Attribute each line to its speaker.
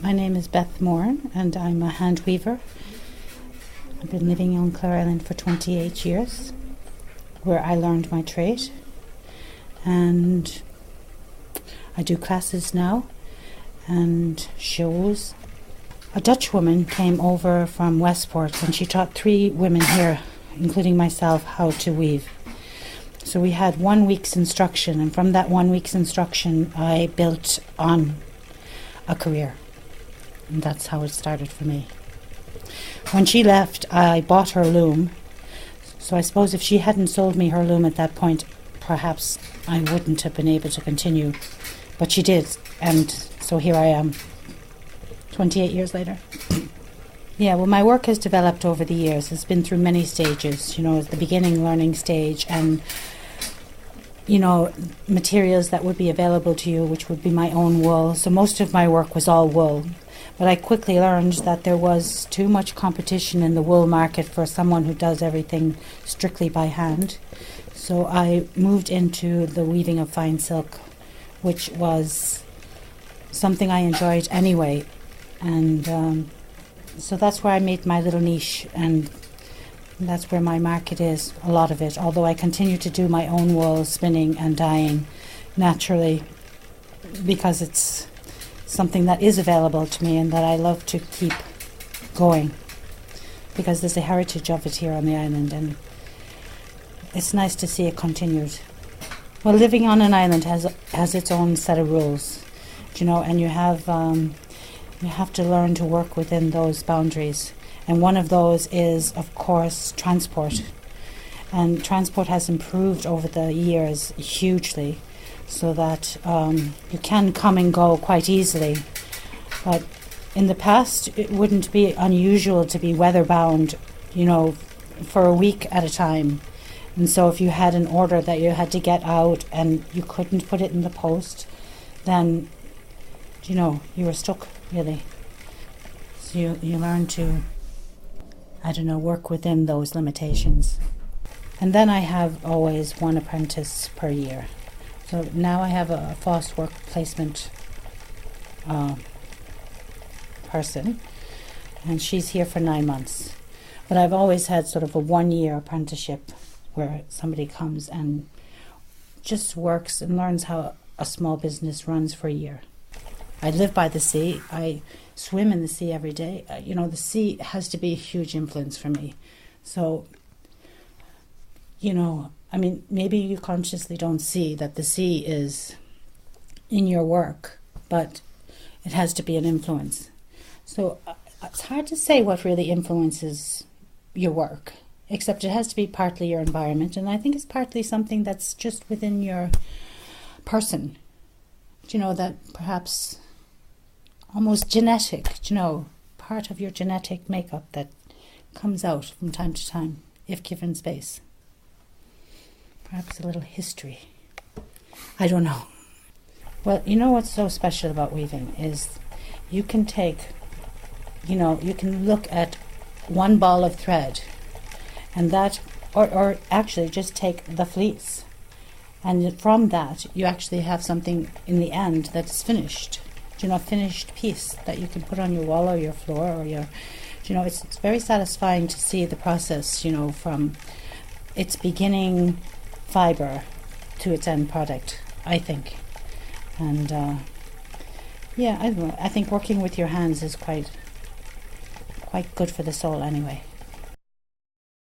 Speaker 1: My name is Beth Moran and I'm a hand weaver. I've been living on Clare Island for 28 years, where I learned my trade, and I do classes now and shows. A Dutch woman came over from Westport and she taught 3 women here, including myself, how to weave. So we had 1 week's instruction, and from that 1 week's instruction I built on a career. And that's how it started for me. When she left, I bought her loom. So I suppose if she hadn't sold me her loom at that point, perhaps I wouldn't have been able to continue. But she did, and so here I am, 28 years later. Yeah, well, my work has developed over the years. It's been through many stages, at the beginning learning stage, and materials that would be available to you, which would be my own wool. So most of my work was all wool. But I quickly learned that there was too much competition in the wool market for someone who does everything strictly by hand. So I moved into the weaving of fine silk, which was something I enjoyed anyway. And so that's where I made my little niche, and that's where my market is, a lot of it. Although I continue to do my own wool spinning and dyeing naturally, because it's something that is available to me and that I love to keep going, because there's a heritage of it here on the island, and it's nice to see it continued. Well, living on an island has its own set of rules, and you have to learn to work within those boundaries. And one of those is, of course, transport. And transport has improved over the years hugely, so that you can come and go quite easily. But in the past, it wouldn't be unusual to be weather-bound, for a week at a time. And so if you had an order that you had to get out and you couldn't put it in the post, then, you were stuck, really. So you learn to, work within those limitations. And then I have always 1 apprentice per year. So now I have a fast work placement person, and she's here for 9 months. But I've always had sort of a 1-year apprenticeship where somebody comes and just works and learns how a small business runs for a year. I live by the sea. I swim in the sea every day. The sea has to be a huge influence for me. So, maybe you consciously don't see that the sea is in your work, but it has to be an influence. So it's hard to say what really influences your work, except it has to be partly your environment, and I think it's partly something that's just within your person, that perhaps almost genetic, part of your genetic makeup that comes out from time to time, if given space. Perhaps a little history. I don't know. Well, what's so special about weaving is you can take, you can look at one ball of thread and that, or actually just take the fleece, and from that you actually have something in the end that's finished, finished piece that you can put on your wall or your floor or your, it's very satisfying to see the process, from its beginning fibre to its end product, I think. And I don't know, I think working with your hands is quite good for the soul anyway.